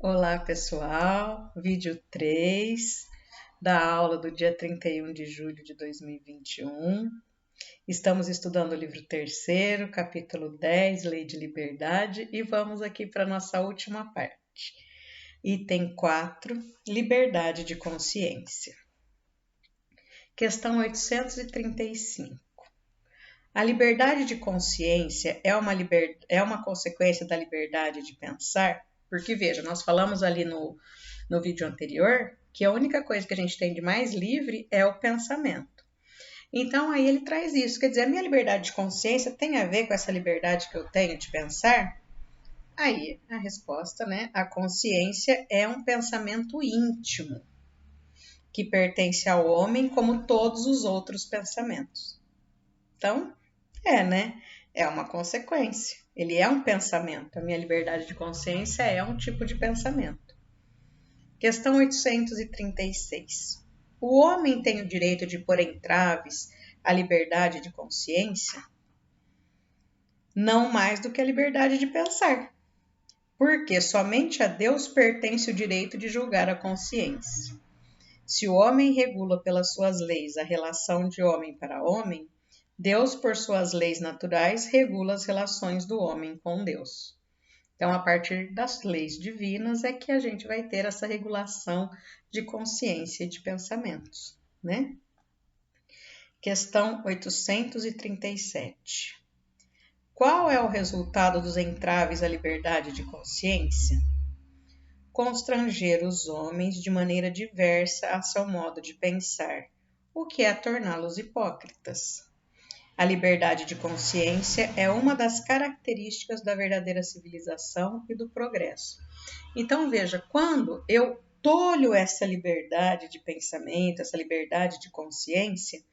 Olá, pessoal. Vídeo 3 da aula do dia 31 de julho de 2021. Estamos estudando o livro terceiro, capítulo 10, Lei de Liberdade, e vamos aqui para a nossa última parte. Item 4, Liberdade de Consciência. Questão 835. A liberdade de consciência é uma consequência da liberdade de pensar? Porque, veja, nós falamos ali no vídeo anterior que a única coisa que a gente tem de mais livre é o pensamento. Então, aí ele traz isso. Quer dizer, a minha liberdade de consciência tem a ver com essa liberdade que eu tenho de pensar? Aí, a resposta, né? A consciência é um pensamento íntimo que pertence ao homem como todos os outros pensamentos. Então, né? É uma consequência. Ele é um pensamento. A minha liberdade de consciência é um tipo de pensamento. Questão 836. O homem tem o direito de pôr entraves à liberdade de consciência? Não mais do que a liberdade de pensar, porque somente a Deus pertence o direito de julgar a consciência. Se o homem regula pelas suas leis a relação de homem para homem, Deus, por suas leis naturais, regula as relações do homem com Deus. Então, a partir das leis divinas é que a gente vai ter essa regulação de consciência e de pensamentos, né? Questão 837. Qual é o resultado dos entraves à liberdade de consciência? Constranger os homens de maneira diversa a seu modo de pensar, o que é torná-los hipócritas. A liberdade de consciência é uma das características da verdadeira civilização e do progresso. Então, veja, quando eu tolho essa liberdade de pensamento, essa liberdade de consciência,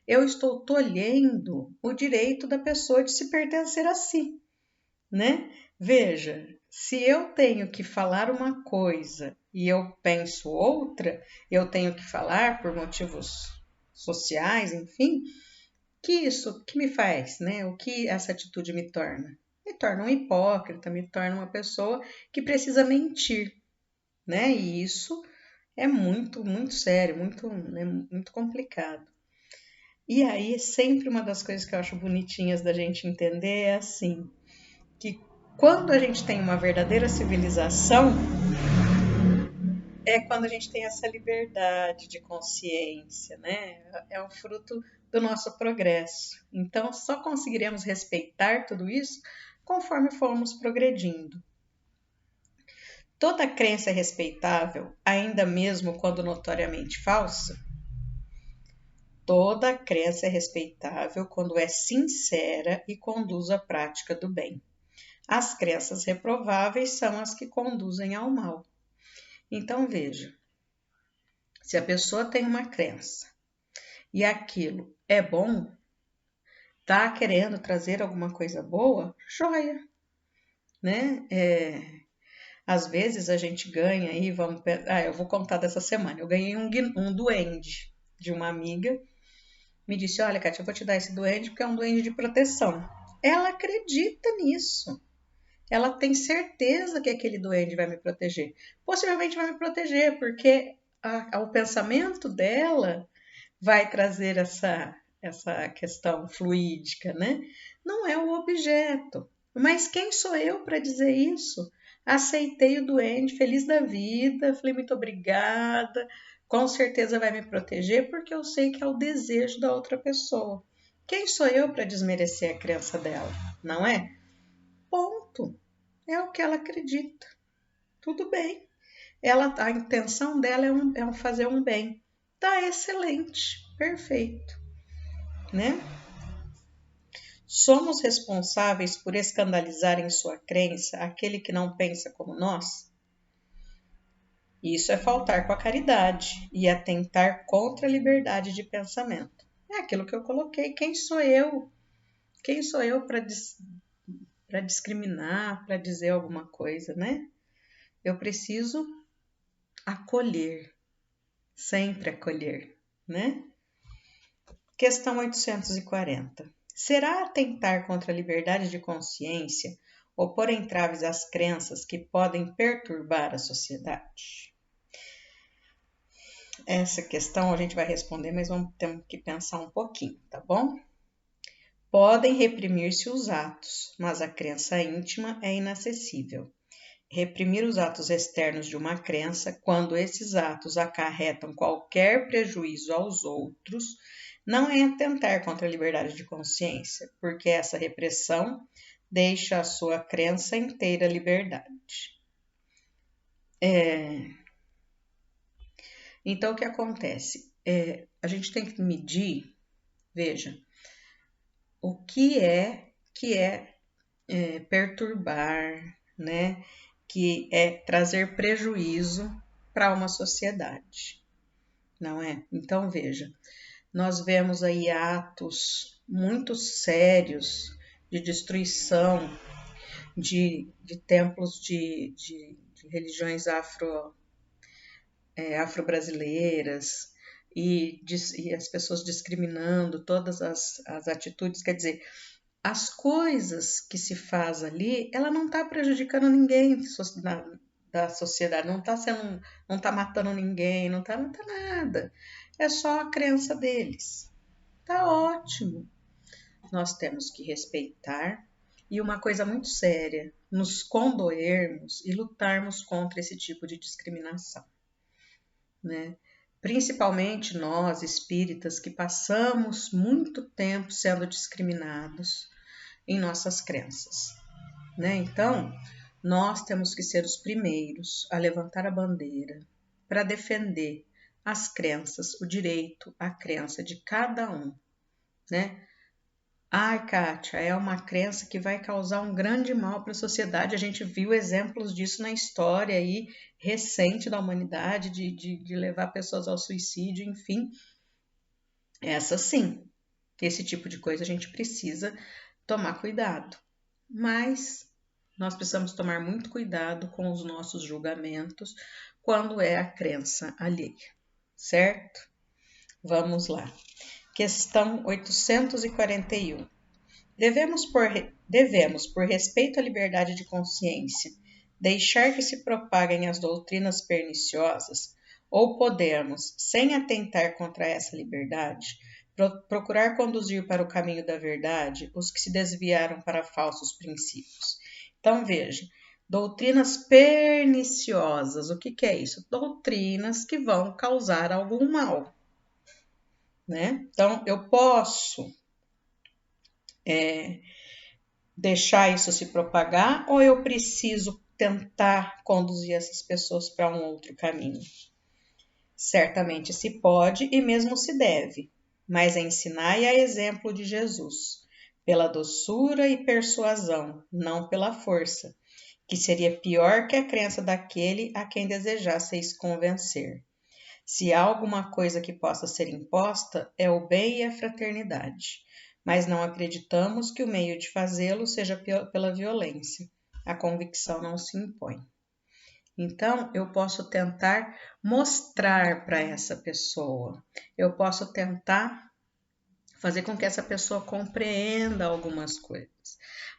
eu estou tolhendo o direito da pessoa de se pertencer a si, né? Veja, se eu tenho que falar uma coisa e eu penso outra, eu tenho que falar por motivos sociais, enfim, que me faz, né? O que essa atitude me torna? Me torna um hipócrita, me torna uma pessoa que precisa mentir, né? E isso é muito, muito sério, muito complicado. E aí, sempre uma das coisas que eu acho bonitinhas da gente entender é assim, que quando a gente tem uma verdadeira civilização, é quando a gente tem essa liberdade de consciência, né? É o fruto do nosso progresso. Então, só conseguiremos respeitar tudo isso conforme formos progredindo. Toda crença é respeitável, ainda mesmo quando notoriamente falsa? Toda crença é respeitável quando é sincera e conduz à prática do bem. As crenças reprováveis são as que conduzem ao mal. Então, veja, se a pessoa tem uma crença e aquilo é bom, tá querendo trazer alguma coisa boa, joia, né? Às vezes a gente ganha aí, eu vou contar dessa semana. Eu ganhei um duende de uma amiga. Me disse, olha, Kátia, eu vou te dar esse duende porque é um duende de proteção. Ela acredita nisso. Ela tem certeza que aquele duende vai me proteger. Possivelmente vai me proteger, porque o pensamento dela vai trazer essa questão fluídica, né? Não é o objeto. Mas quem sou eu para dizer isso? Aceitei o duende, feliz da vida, falei muito obrigada, com certeza vai me proteger, porque eu sei que é o desejo da outra pessoa. Quem sou eu para desmerecer a crença dela, não é? Ponto. É o que ela acredita. Tudo bem. A intenção dela é fazer um bem. Tá excelente, perfeito, né? Somos responsáveis por escandalizar em sua crença aquele que não pensa como nós? Isso é faltar com a caridade e atentar contra a liberdade de pensamento. É aquilo que eu coloquei. Quem sou eu? Quem sou eu para discriminar, para dizer alguma coisa, né? Eu preciso acolher, sempre acolher, né? Questão 840. Será atentar contra a liberdade de consciência ou pôr entraves às crenças que podem perturbar a sociedade? Essa questão a gente vai responder, mas temos que pensar um pouquinho, tá bom? Podem reprimir-se os atos, mas a crença íntima é inacessível. Reprimir os atos externos de uma crença, quando esses atos acarretam qualquer prejuízo aos outros, não é atentar contra a liberdade de consciência, porque essa repressão deixa a sua crença inteira liberdade. Então, o que acontece? A gente tem que medir, veja, o que é perturbar, né? Que é trazer prejuízo para uma sociedade, não é? Então, veja, nós vemos aí atos muito sérios de destruição de templos de religiões afro-brasileiras e as pessoas discriminando todas as atitudes, quer dizer, as coisas que se faz ali, ela não está prejudicando ninguém da sociedade, não está matando ninguém, não tá nada. É só a crença deles. Tá ótimo. Nós temos que respeitar e uma coisa muito séria, nos condoermos e lutarmos contra esse tipo de discriminação, né? Principalmente nós, espíritas, que passamos muito tempo sendo discriminados em nossas crenças, né? Então, nós temos que ser os primeiros a levantar a bandeira para defender as crenças, o direito à crença de cada um, né? Ai, Kátia, é uma crença que vai causar um grande mal para a sociedade. A gente viu exemplos disso na história aí recente da humanidade, de levar pessoas ao suicídio, enfim. Essa sim, esse tipo de coisa a gente precisa tomar cuidado. Mas nós precisamos tomar muito cuidado com os nossos julgamentos quando é a crença alheia, certo? Vamos lá. Questão 841. Devemos, por respeito à liberdade de consciência, deixar que se propaguem as doutrinas perniciosas, ou podemos, sem atentar contra essa liberdade, procurar conduzir para o caminho da verdade os que se desviaram para falsos princípios? Então, veja, doutrinas perniciosas, o que é isso? Doutrinas que vão causar algum mal, né? Então, eu posso deixar isso se propagar ou eu preciso tentar conduzir essas pessoas para um outro caminho? Certamente se pode e mesmo se deve, mas ensinai a exemplo de Jesus, pela doçura e persuasão, não pela força, que seria pior que a crença daquele a quem desejasseis convencer. Se há alguma coisa que possa ser imposta, é o bem e a fraternidade, mas não acreditamos que o meio de fazê-lo seja pela violência. A convicção não se impõe. Então, eu posso tentar mostrar para essa pessoa, eu posso tentar fazer com que essa pessoa compreenda algumas coisas,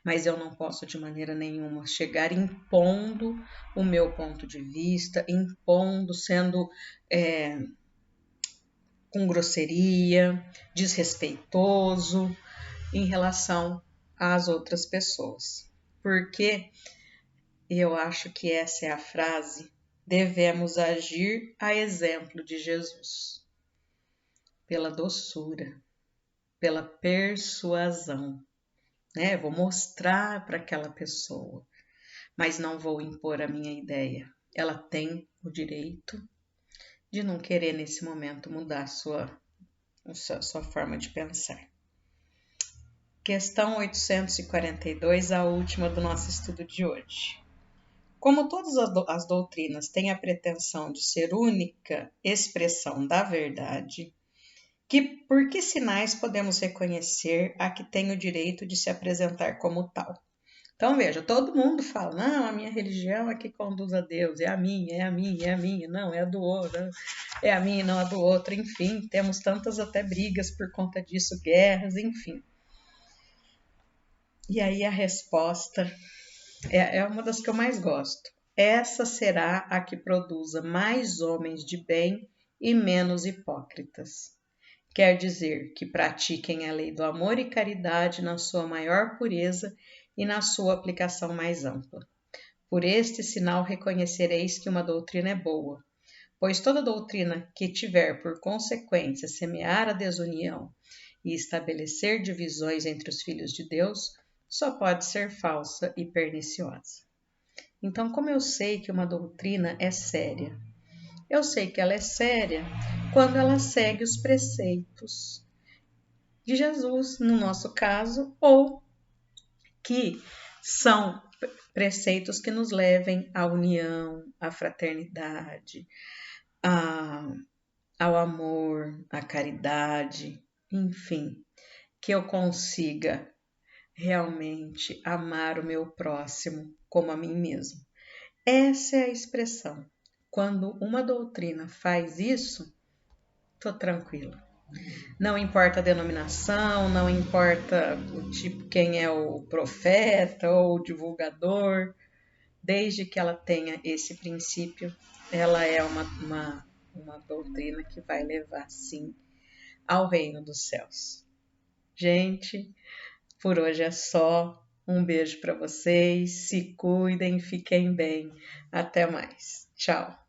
mas eu não posso de maneira nenhuma chegar impondo o meu ponto de vista, impondo, sendo com grosseria, desrespeitoso em relação às outras pessoas. Porque eu acho que essa é a frase: devemos agir a exemplo de Jesus, pela doçura, pela persuasão, né? Vou mostrar para aquela pessoa, mas não vou impor a minha ideia. Ela tem o direito de não querer nesse momento mudar sua forma de pensar. Questão 842, a última do nosso estudo de hoje. Como todas as doutrinas têm a pretensão de ser única expressão da verdade, por que sinais podemos reconhecer a que tem o direito de se apresentar como tal? Então, veja, todo mundo fala, não, a minha religião é que conduz a Deus, é a minha, é a minha, é a minha, não, é a do outro, é a minha, não a do outro, enfim, temos tantas até brigas por conta disso, guerras, enfim. E aí a resposta é uma das que eu mais gosto. Essa será a que produza mais homens de bem e menos hipócritas. Quer dizer que pratiquem a lei do amor e caridade na sua maior pureza e na sua aplicação mais ampla. Por este sinal reconhecereis que uma doutrina é boa, pois toda doutrina que tiver por consequência semear a desunião e estabelecer divisões entre os filhos de Deus, só pode ser falsa e perniciosa. Então, como eu sei que uma doutrina é séria? Eu sei que ela é séria quando ela segue os preceitos de Jesus, no nosso caso, ou que são preceitos que nos levem à união, à fraternidade, ao amor, à caridade, enfim, que eu consiga realmente amar o meu próximo como a mim mesmo. Essa é a expressão. Quando uma doutrina faz isso, tô tranquila. Não importa a denominação, não importa o tipo, quem é o profeta ou o divulgador, desde que ela tenha esse princípio, ela é uma doutrina que vai levar, sim, ao reino dos céus. Gente, por hoje é só. Um beijo para vocês, se cuidem, fiquem bem. Até mais. Tchau.